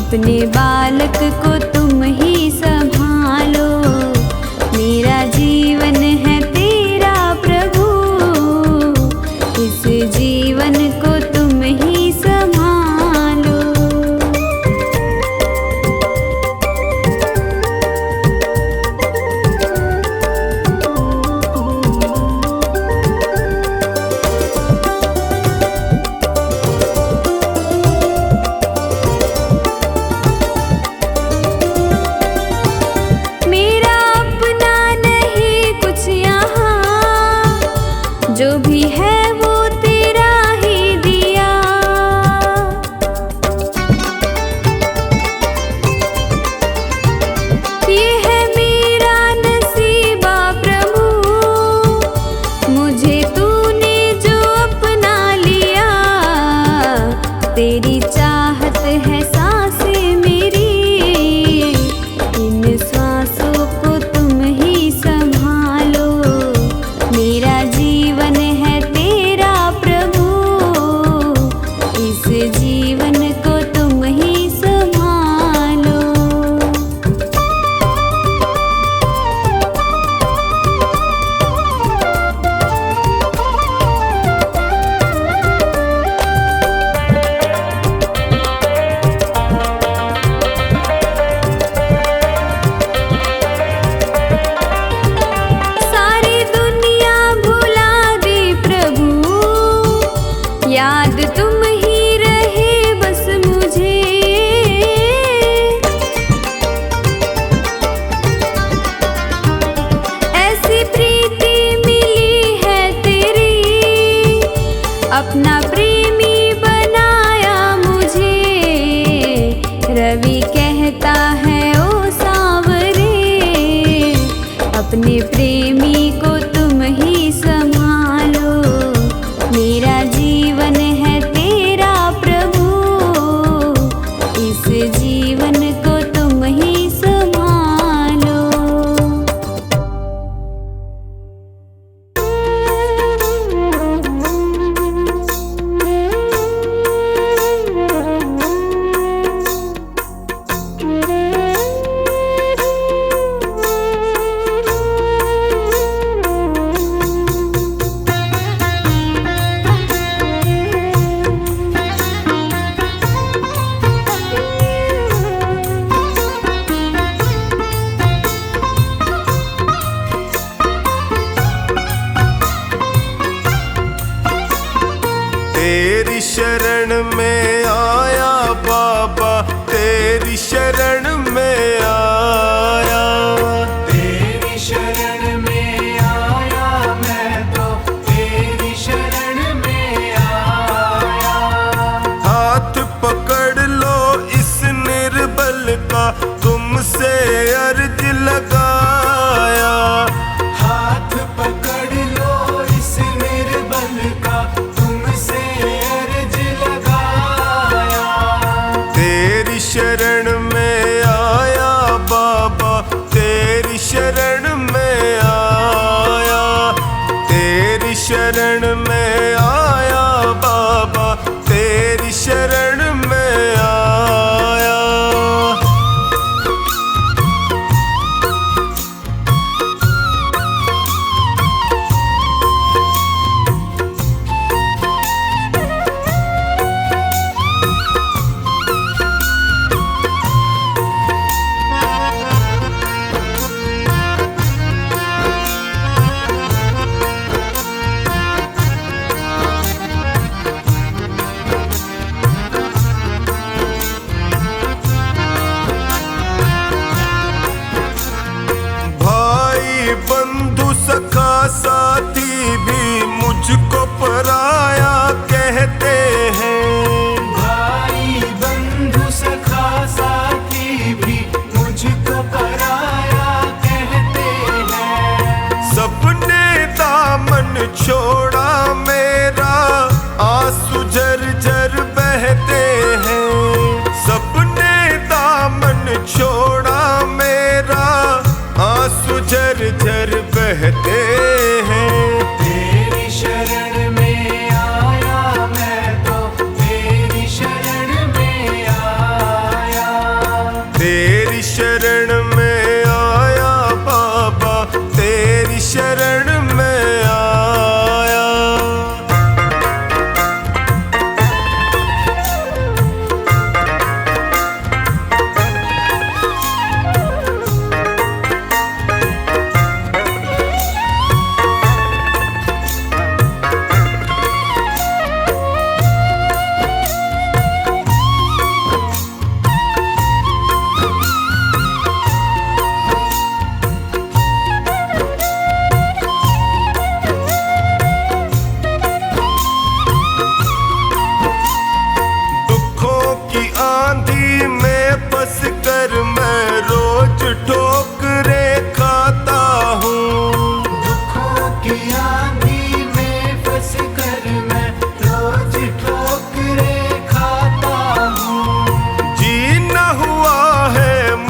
अपने बालक को तुम ही संभालो। मेरा जीवन है तेरा प्रभु, इस जीवन को तुम ही संभालो। जो भी है वो तेरा ही दिया, ये है मेरा नसीबा प्रभु, मुझे तूने जो अपना लिया। तेरी चाहत है सांसें मेरी, इन सांसों को तुम ही संभालो। मेरा जीवन है तेरा प्रभु, इस जीवन को तुम ही संभालो। याद तुम ही रहे बस मुझे, ऐसी प्रीति मिली है तेरी, अपना प्रेमी बनाया मुझे। रवि कहता है ओ सांवरे, अपने प्रेमी को तुम ही संभालो। मेरा जीवन है तेरा प्रभु, इस जीवन को तुम ही संभालो। तेरी शरण में आया बाबा, तेरी शरण में आया। तेरी शरण में आया मैं तो, तेरी शरण में आया। हाथ पकड़ लो इस निर्बल का, तुमसे अर्ज लगाया। हाथ पकड़ लो इस निर्बल का, तुमसे अर्ज लगाया। तेरी शरण में आया बाबा, तेरी शरण में आया। तेरी शरण में आया बाबा, तेरी शरण में आया।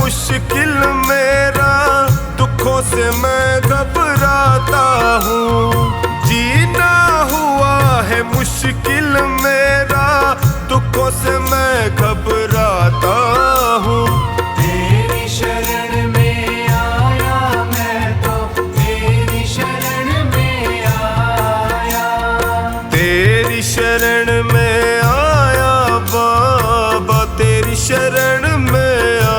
मुश्किल मेरा, दुखों से मैं घबराता हूँ। जीना हुआ है मुश्किल मेरा, दुखों से मैं घबराता हूँ। तेरी शरण में आया मैं तो, तेरी शरण में आया। तेरी शरण में आया बाबा, तेरी शरण में आया।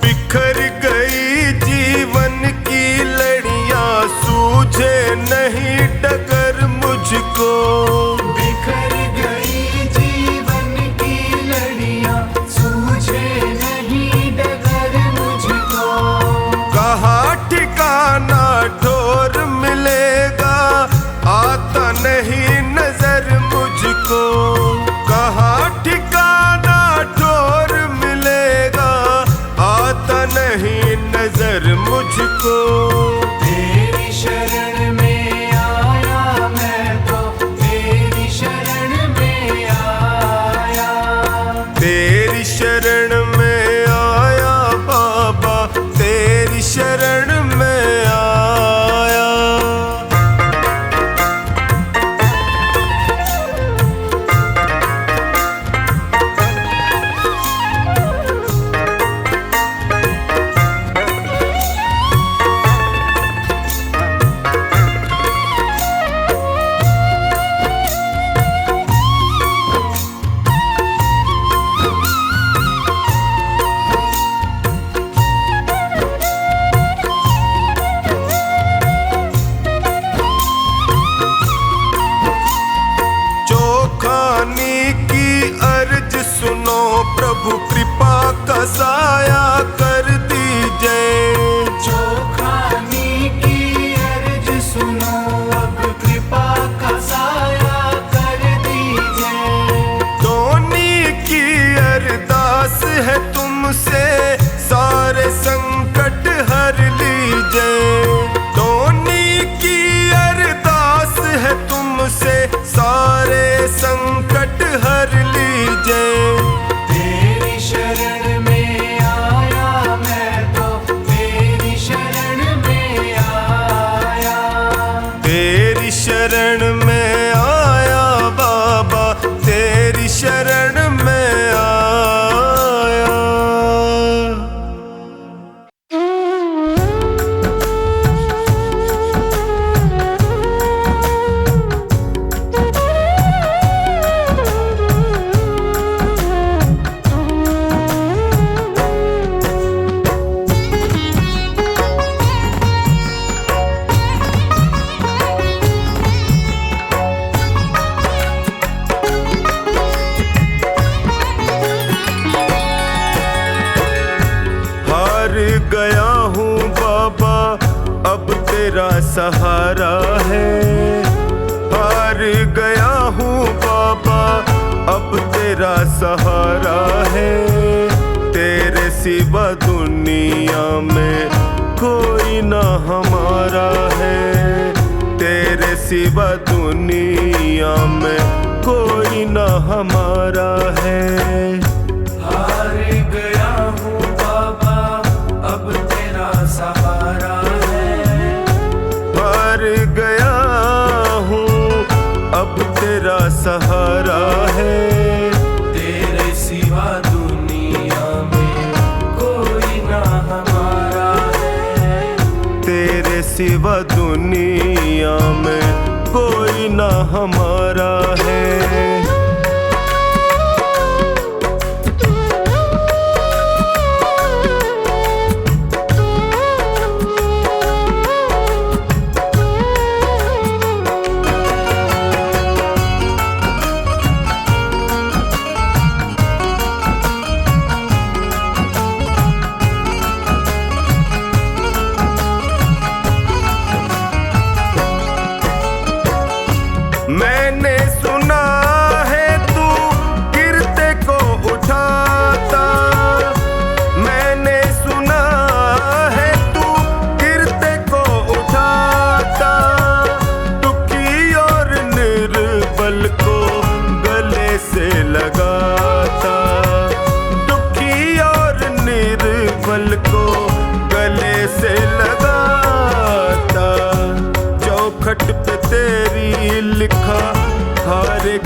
बिखर गई जीवन की लड़ियां, सूझे नहीं डगर मुझको। बिखर गई जीवन की लड़ियां, सूझे नहीं डगर मुझको। कहाँ ठिकाना ठोर मिलेगा, आता नहीं नजर मुझको। कहाँ ठिकाना ठोर मिलेगा, आता नहीं नजर मुझको। तेरी शरण में आया मैं तो, तेरी शरण में आया। तेरी शरण में आया बाबा, तेरी शरण में आया। चौखानी की अर्ज सुनो प्रभु, कृपा का साया कर दीजिए। चौखानी की अर्ज सुनो, अब कृपा का साया कर दीजिए। धोनी की अरदास है तुमसे, सारे संकट हर लीजिए। धोनी की अरदास है तुमसे, सारे संकट हर लीजिए। तेरी शरण में आया मैं तो, तेरी शरण में आया। तेरी शरण में आया बाबा, तेरी शरण में आया। हार गया हूँ बाबा, अब तेरा सहारा है। हार गया हूँ बाबा, अब तेरा सहारा है। तेरे सिवा दुनिया में कोई ना हमारा है। तेरे सिवा दुनिया में कोई ना हमारा है। हार गया हूँ बाबा, अब तेरा सहारा है। हार गया हूँ, अब तेरा सहारा है। तेरे सिवा दुनिया में कोई ना हमारा है। तेरे सिवा दुनिया में कोई ना हमारा है।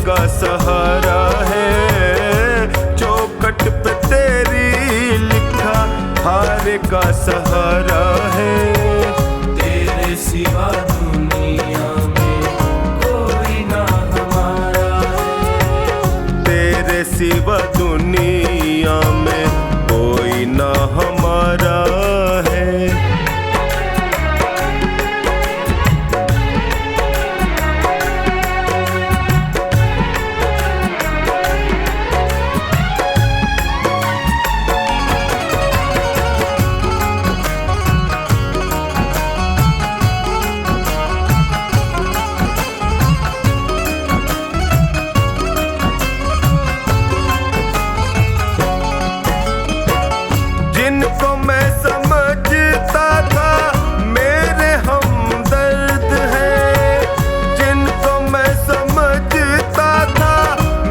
का सहारा है। चौखट पे तेरी लिखा हार का सहारा है। तेरे सिवा दुनिया में कोई ना हमारा है। तेरे सिवा दुनिया में कोई ना हमारा है। जिनको मैं समझता था मेरे हमदर्द हैं, जिनको मैं समझता था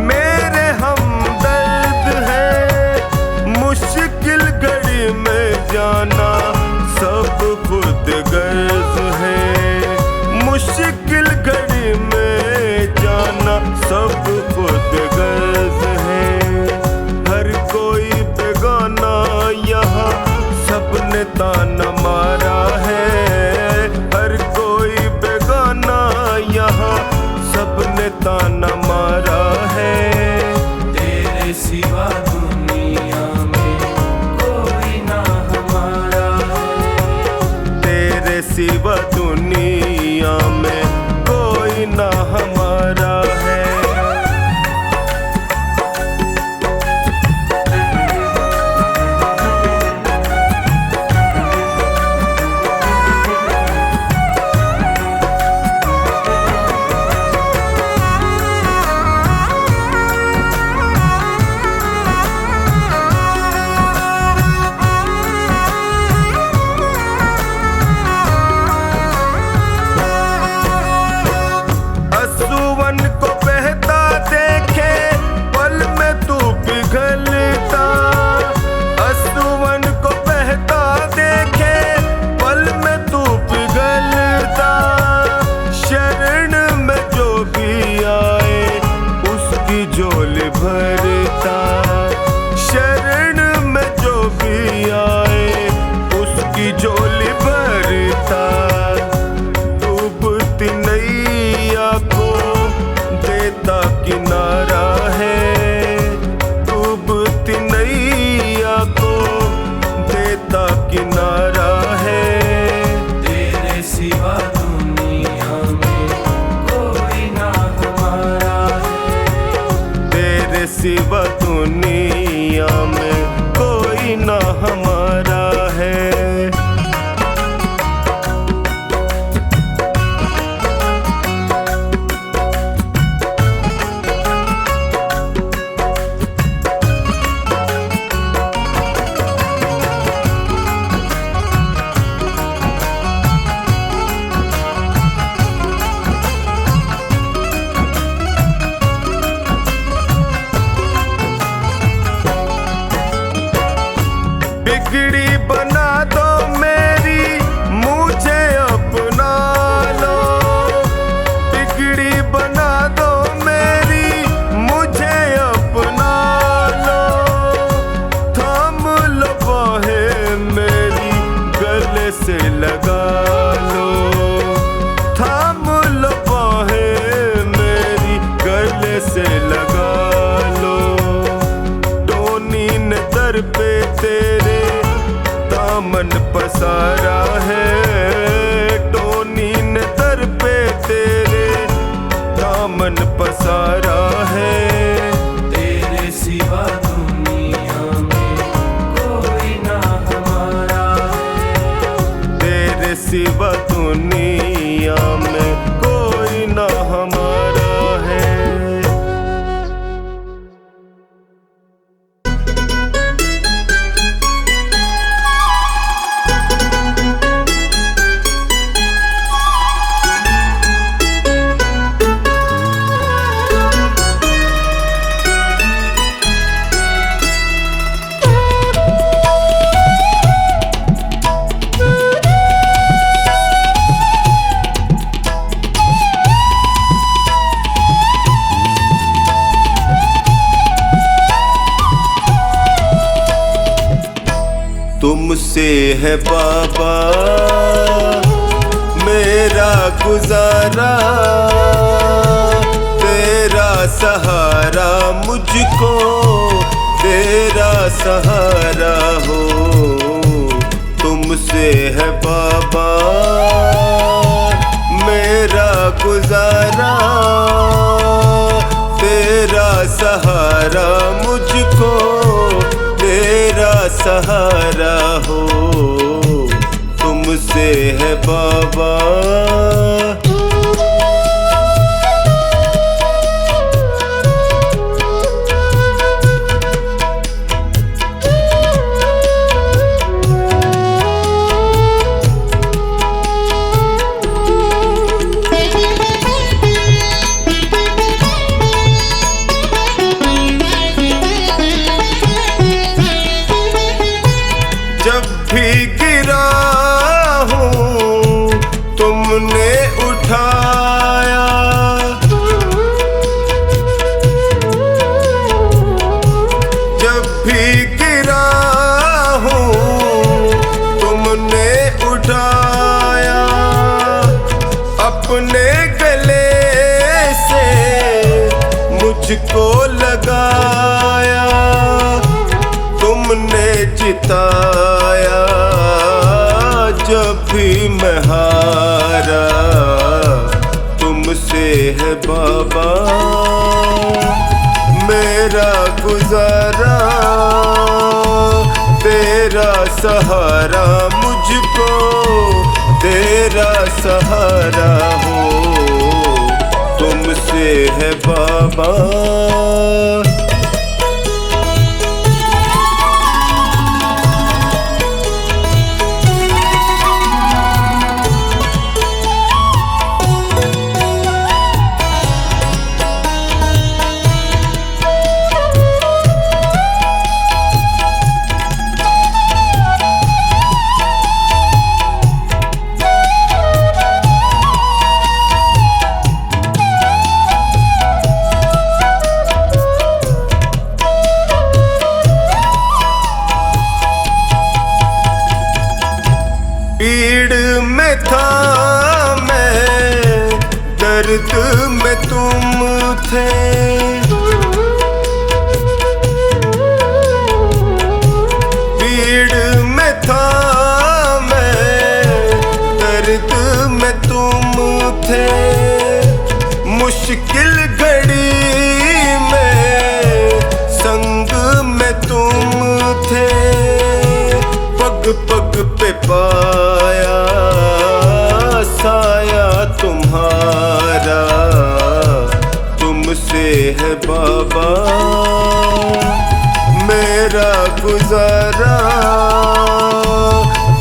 मेरे हमदर्द हैं। मुश्किल घड़ी में जाना सब खुद गर्ज है। मुश्किल घड़ी में जाना सब खुद गर्ज है। हर कोई बेगाना यहाँ सबने ताना मारा है। हर कोई बेगाना यहाँ सबने ताना मारा है। तेरे सिवा दुनिया में कोई ना हमारा है। तेरे सिवा दुनिया में कोई ना हमारा है। असुवन को बहता देखे पल में तू पिघलता। असुवन को बहता देखे पल में तू पिघलता। शरण में जो भी आए उसकी झोली भरता। शरण में जो भी आए उसकी झोली भरता। डूबती नैया को देता किनारा है। डूबती नैया को देता किनारा है। तेरे सिवा दुनिया में कोई ना हमारा है। तेरे सिवा दुनिया में कोई ना हमारा है। बिगड़ी बना दो मेरी मुझे अपना लो। बिगड़ी बना दो मेरी मुझे अपना लो। थाम लो बाहें मेरी गले से लगा लो। थाम लो बाहें मेरी गले से लगा लो। टोनी ने दर पे तेरे दामन पसारा है। टोनी ने दर पे तेरे दामन पसारा है। तेरे सिवा दुनिया में कोई ना हमारा है। तेरे सिवा दुनिया में कोई ना हमारा है। तुमसे है बाबा मेरा गुजारा, तेरा सहारा मुझको तेरा सहारा हो। तुमसे है बाबा मेरा गुजारा, तेरा सहारा मुझको तेरा सहारा हो। तुमसे है बाबा। जब भी गिरा हूँ तुमने उठाया, जब भी गिरा हूँ तुमने उठाया, अपने गले से मुझको लगाया, तुमने जिताया जब भी मैं हारा। तुमसे है बाबा मेरा गुजारा, तेरा सहारा मुझको तेरा सहारा हो। तुमसे है बाबा। पीड़ में था मैं, दर्द में तुम थे, पीड़ में था मैं, दर्द में तुम थे। मुश्किल घड़ी में संग में तुम थे, पग पग पे पाया साया तुम्हारा। तुमसे है बाबा मेरा गुजारा,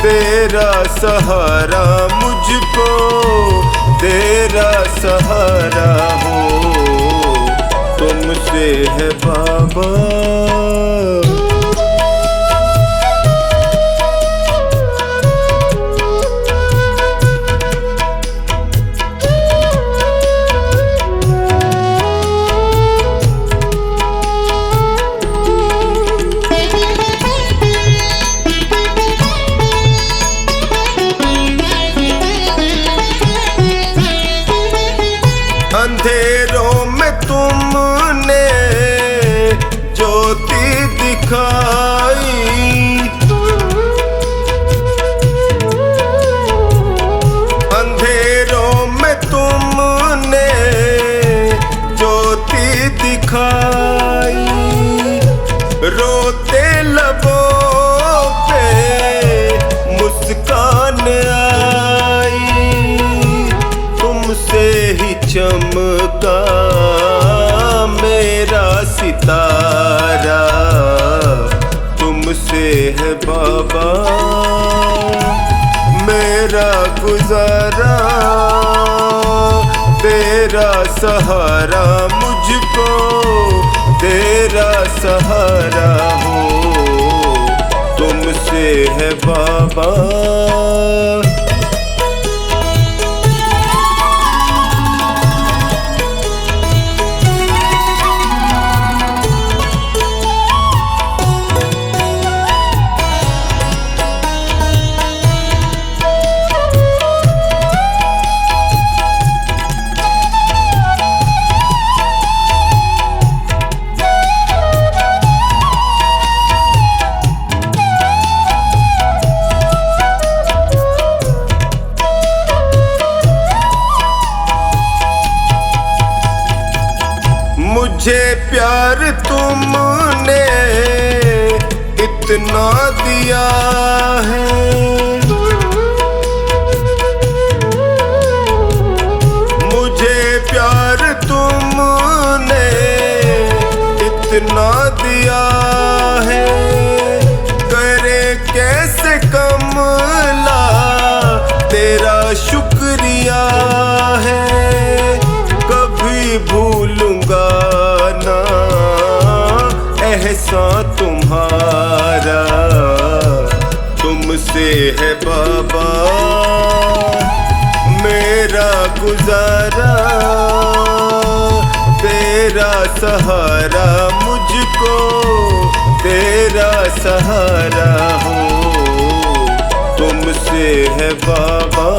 तेरा सहारा मुझको तेरा सहारा हो। तुमसे है बाबा। अंधेरों में तुमने ज्योति दिखाई, अंधेरों में तुमने ज्योति दिखाई। रोते लबों पे मुस्कान आई, तुमसे ही चमका मेरा सितारा। तुमसे है बाबा मेरा गुजारा, तेरा सहारा मुझको तेरा सहारा हो। तुमसे है बाबा। प्यार तुमने इतना दिया है, मुझे प्यार तुमने इतना दिया है, करे कैसे कमला तेरा शुक्रिया है। कभी भूलूंगा ना एहसान तुम्हारा, तुमसे है बाबा मेरा गुजारा, तेरा सहारा मुझको तेरा सहारा हो, तुमसे है बाबा।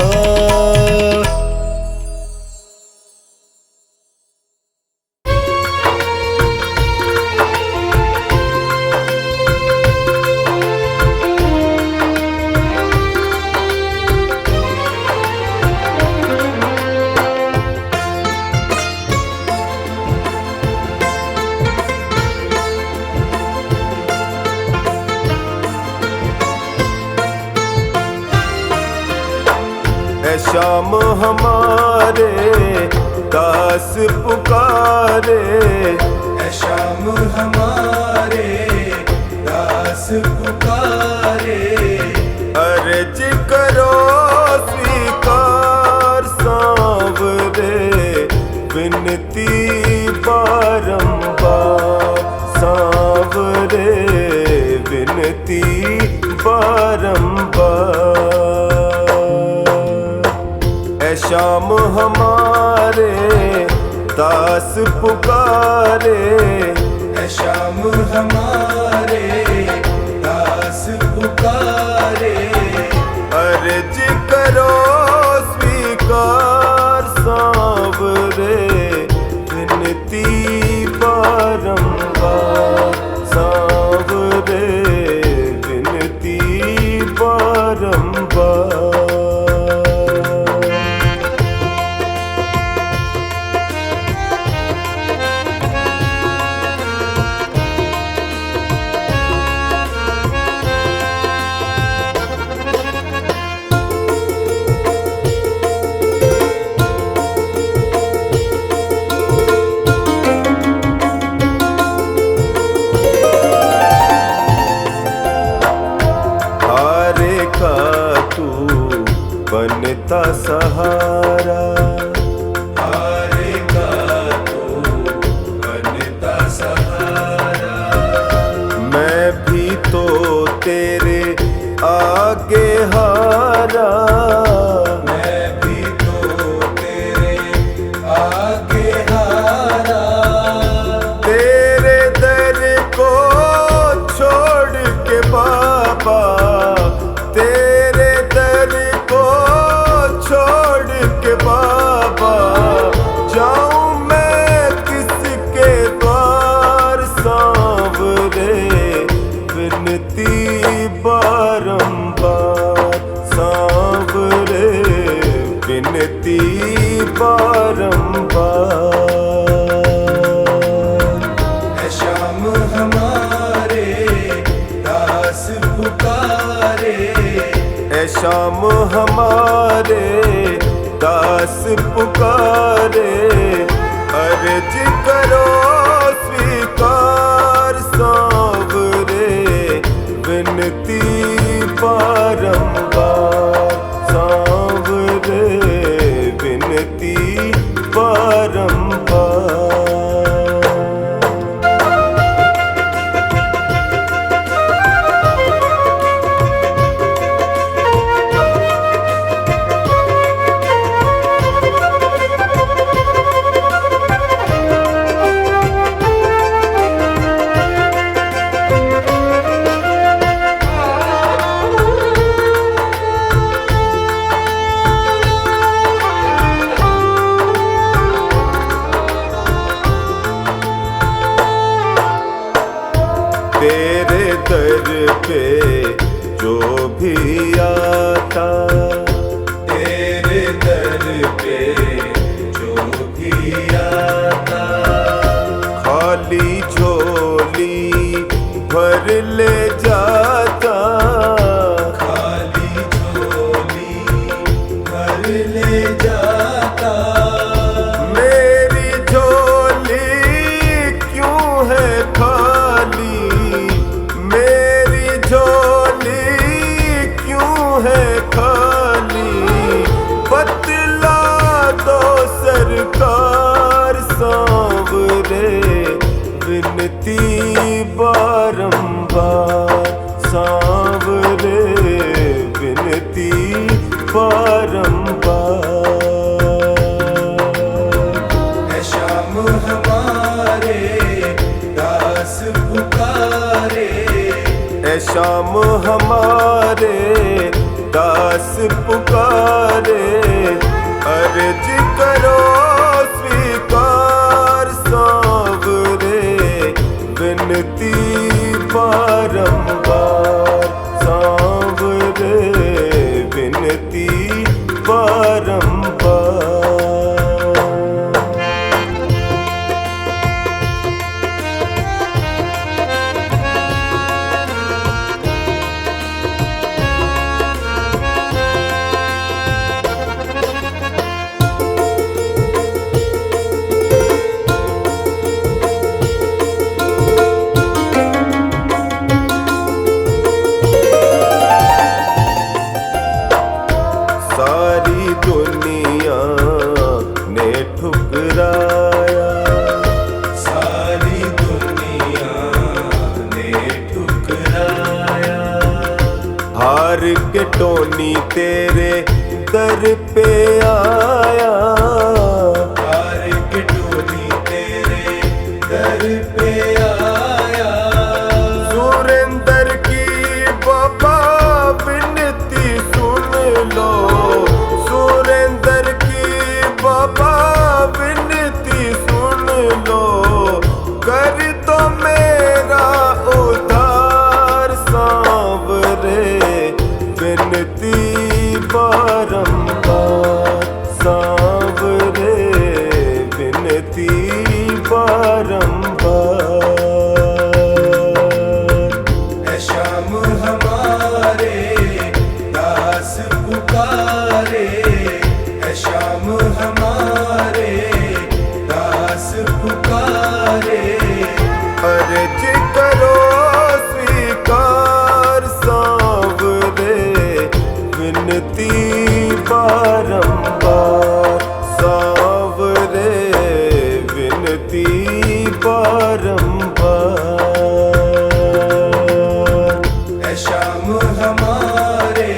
शाम हमारे दास पुकारे, शाम हमारे दास पुकारे, अर्ज करो स्वीकार सांवरे, विनती बारंबार सांवरे, विनती बारंबार। शाम हमारे दास पुकारे, शाम हमारे दास पुकारे, अर्ज करो स्वीकार सांवरे, विनती बारंबार सांवरे, विनती बारंबार। बनता सहारा, हारे का तो बनता सहारा, मैं भी तो तेरे आगे हारा, मैं भी तो तेरे आगे हारा, तेरे दर को छोड़ के बाबा, तेरे दर को छोड़ के बाबा, जाऊं मैं किसके द्वार सांवरे, विनती बारंबार सांवरे, विनती बारंबार। शाम हमारे दास पुकारे, शाम हमारे दास पुकारे, अर्ज करो स्वीकार सांवरे, विनती बारंबार सांवरे, विनती बारंबार। तेरे दर पे जो भी आता, तेरे दर पे जो भी आता, खाली झोली भर ले जाता, खाली झोली भर ले जाता। मेरी झोली क्यों है खाली, मेरी झोली क्यों है खाली, बतला दो सरकार सांवरे, विनती बारंबार सांवरे, विनती बारंबार। है श्याम हमारे दास पुकारे, ऐ शाम हमारे दास पुकारे, अर्ज करो स्वीकार सांवरे, विनती बारंबार सांवरे, विनती बारंबार। सारी दुनिया ने ठुकराया, सारी दुनिया ने ठुकराया। हार के टोनी तेरे दर पे आया, हार के टोली तेरे दर पे आया। सुरेंद्र की बाबा विनती सुन लो, सुरेंद्र की बाबा विनती सुन लो, कर दो मेरा उद्धार सांवरे, विनती बारंबार सांवरे, विनती बारंबार। है श्याम हमारे दास पुकारे, है श्याम हमारे दास पुकारे। अर्ज करो स्वीकार सांवरे, विनती बारंबार सांवरे, विनती बारंबार। है श्याम हमारे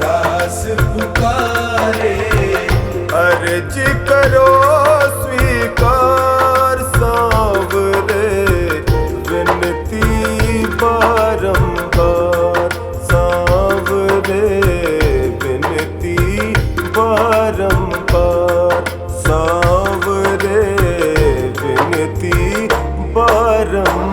दास पुकारे, अर्ज करो स्वीकार सांवरे, विनती बारंबार सांवरे, विनती बारंबार सांवरे, विनती बारंबार।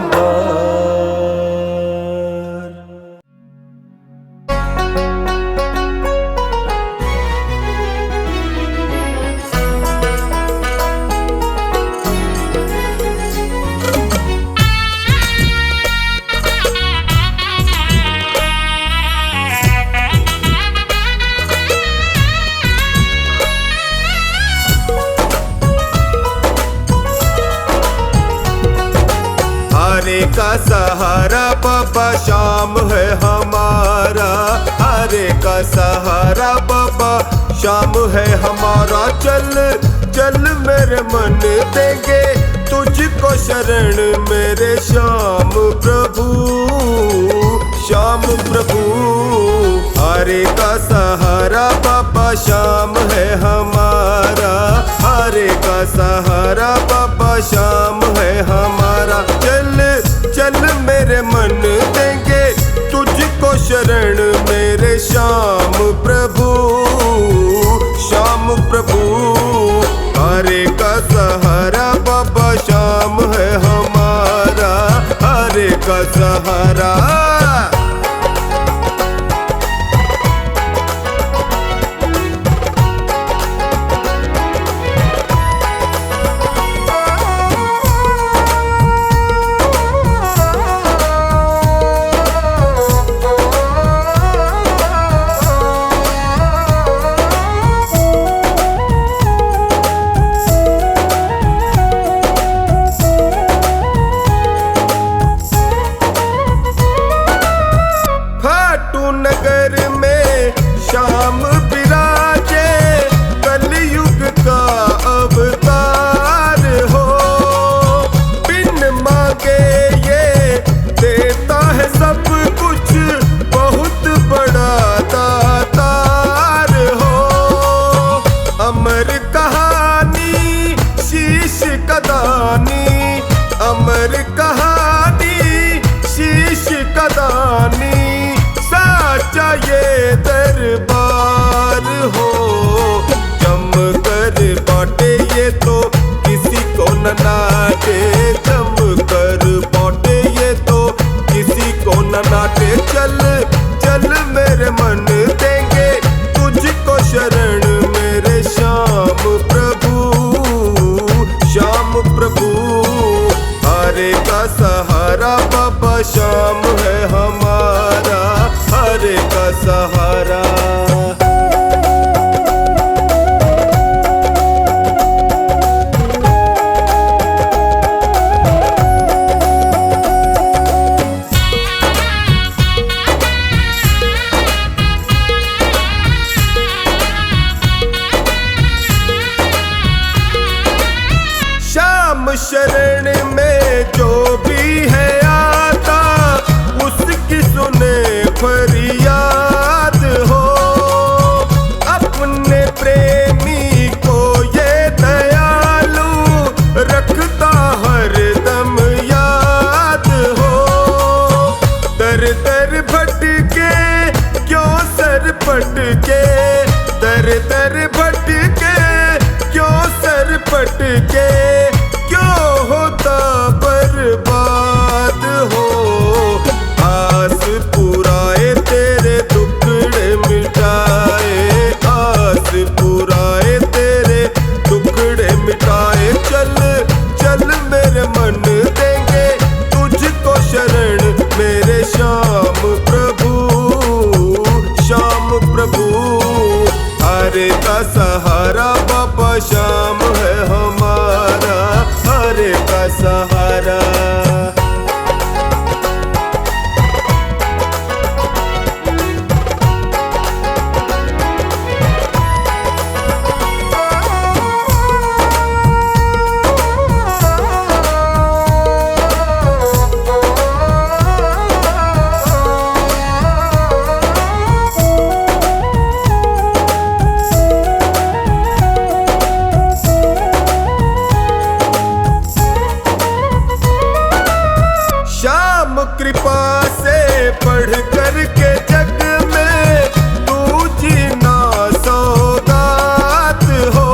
हरे का सहारा बाबा श्याम है हमारा, हरे का सहारा बाबा श्याम है हमारा। चल चल मेरे मन देंगे तुझको शरण, मेरे श्याम प्रभु, श्याम प्रभु। हरे का सहारा बाबा श्याम है हमारा, हरे का सहारा बाबा श्याम है हमारा। चल चल मेरे मन देंगे तुझको शरण, मेरे श्याम प्रभु, श्याम प्रभु। हरे का सहारा बाबा श्याम है हमारा, हरे का सहारा। अमर कहानी शीश का दानी साचा ये दरबार हो। जम कर बाटे ये तो किसी को न नाटे, जम कर बाटे ये तो किसी को न नाटे। चल चल मेरे मन देंगे तुझको शरण मेरे श्याम प्रभु, श्याम प्रभु। हरे का सहारा बाबा श्याम है हमारा, हरे का सहारा। शरण में जो भी है आता उसकी सुने फरियाद हो। अपने प्रेमी को ये दयालु रखता हर दम याद हो। दर दर भटके क्यों सर पटके, दर दर भटके क्यों सर पटके, होता बर्बाद हो। आस पुराए तेरे टुकड़े मिटाए, आस पुराए तेरे टुकड़े मिटाए। चल चल मेरे मन देंगे तुझको शरण मेरे श्याम प्रभु, श्याम प्रभु। हरे का सहारा बाबा श्याम है हमारा, हरे का सहारा। कृपा से पढ़ कर के जग में तू जीना सौगात हो।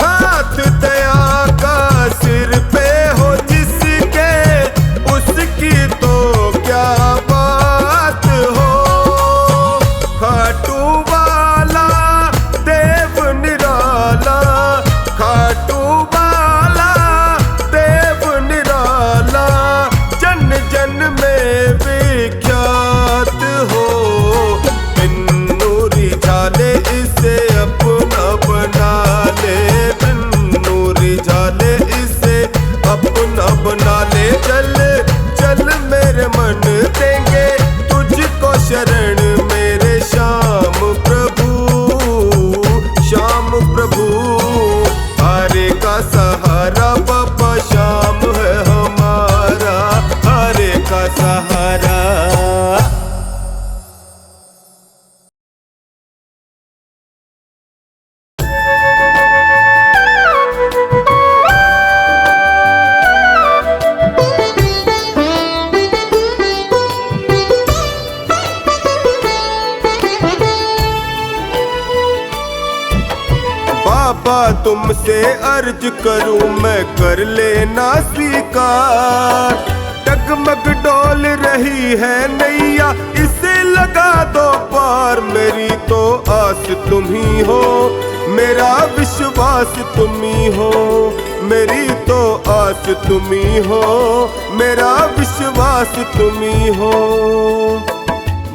हाथ दया का सिर पे हो जिसके उसकी तो क्या बात हो। खाटू वाला देव निराला, खाटू वाला देव निराला, जन में विख्यात हो। बिन्नूरी झाले इसे अपना बना ले, बिन्नूरी झाले इसे अपना बना ले। चल चल मेरे मन देंगे तुझको शरण मेरे श्याम प्रभु, श्याम प्रभु। हरे का सहारा बाबा श्याम है हमारा, हरे का सहारा। बाबा तुमसे अर्ज करूं मैं कर लेना स्वीकार। डगमग डोल रही है नैया इसे लगा दो पार। मेरी तो आस तुम ही हो, मेरा विश्वास तुम ही हो। मेरी तो आस तुम ही हो, मेरा विश्वास तुम ही हो।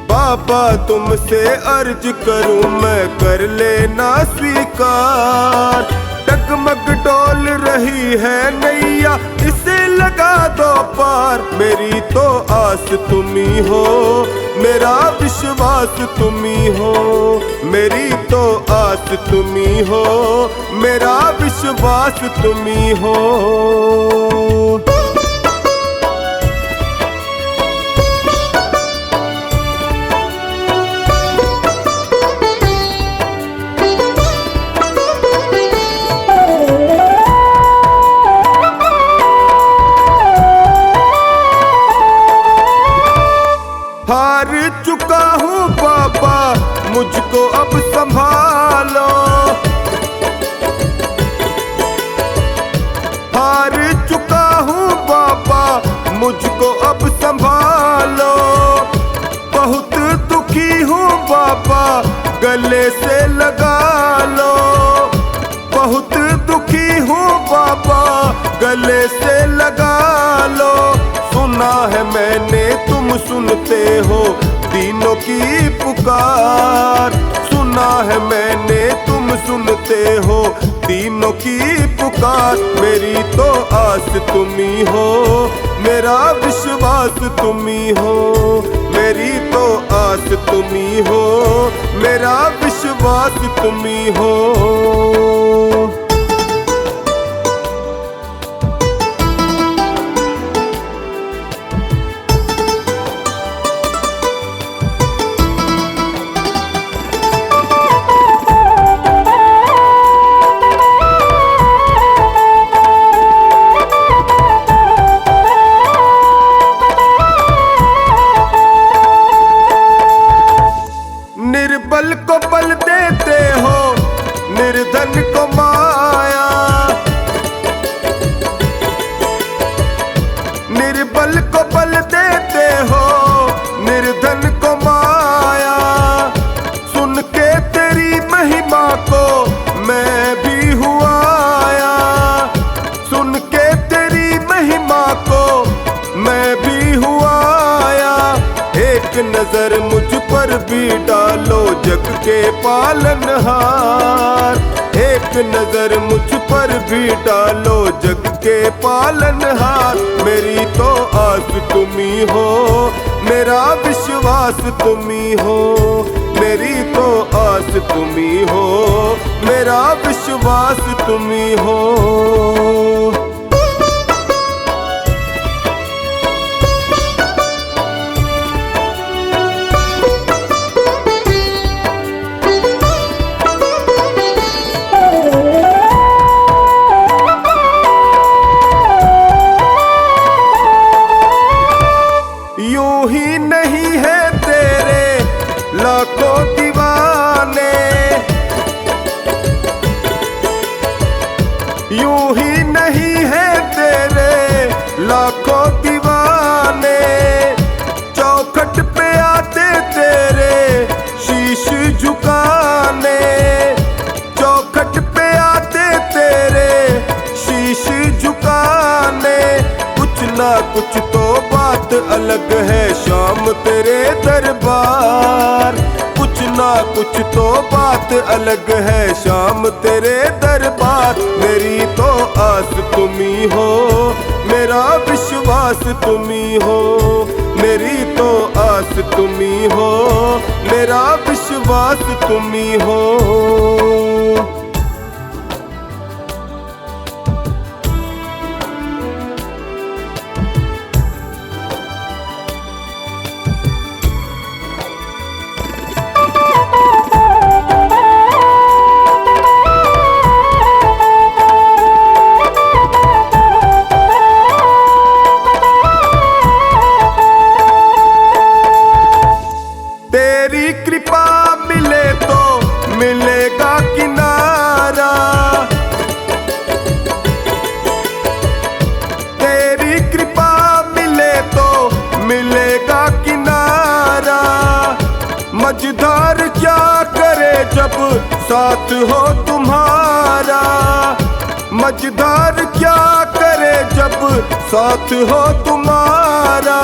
बाबा तुमसे अर्ज करूं मैं कर लेना स्वीकार। डगमग डोल रही है नैया इसे लगा दो पार। मेरी तो आस तुम ही हो, मेरा विश्वास तुम ही हो। मेरी तो आस तुम ही हो, मेरा विश्वास तुम ही हो। हार चुका हूँ बाबा, मुझको अब संभालो। हार चुका हूँ बाबा, मुझको अब संभालो। बहुत दुखी हूँ बाबा, गले से लगा लो। बहुत दुखी हूँ बाबा, गले से लगा लो। सुना है मैंने तुम सुनते हो दीनों की पुकार। सुना है मैंने तुम सुनते हो दीनों की पुकार। मेरी तो आस तुम्ही हो, मेरा विश्वास तुम्ही हो। मेरी तो आस तुम्ही हो, मेरा विश्वास तुम्ही हो। निर्बल को बल देते हो, निर्धन को माया। निर्बल को बल देते हो, निर्धन को माया। सुन के तेरी महिमा को मैं भी हुआ आया। सुन के तेरी महिमा को मैं भी हुआ आया। एक नजर मुझ पर भी डालो जग के पालनहार। एक नजर मुझ पर भी डालो जग के पालनहार। मेरी तो आस तुम्ही हो, मेरा विश्वास तुम्ही हो। मेरी तो आस तुम्ही हो, मेरा विश्वास तुम्ही हो। यूं ही नहीं है तेरे लाखों दीवाने। यूं ही नहीं है तेरे लाखों दीवाने। चौखट पे आते तेरे शीश झुकाने। चौखट पे आते तेरे शीश झुकाने। कुछ ना कुछ तो बात अलग है शाम तेरे दरबार। कुछ ना कुछ तो बात अलग है शाम तेरे दरबार। मेरी तो आस तुम्ही हो, मेरा विश्वास तुम्ही हो। मेरी तो आस तुम्ही हो, मेरा विश्वास तुम्ही हो। तेरी कृपा मिले तो मिलेगा किनारा। तेरी कृपा मिले तो मिलेगा किनारा। मझधार क्या करे जब साथ हो तुम्हारा। मझधार क्या करे जब साथ हो तुम्हारा।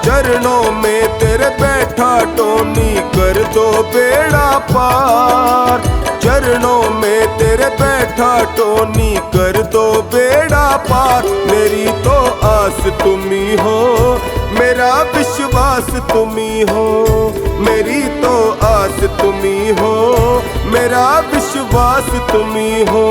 चरणों में तेरे बैठा टोनी कर दो बेड़ा पार। चरणों में तेरे बैठा टोनी कर दो बेड़ा पार। मेरी तो आस तुम्ही हो, मेरा विश्वास तुम्ही हो। मेरी तो आस तुम्ही हो, मेरा विश्वास तुम्ही हो।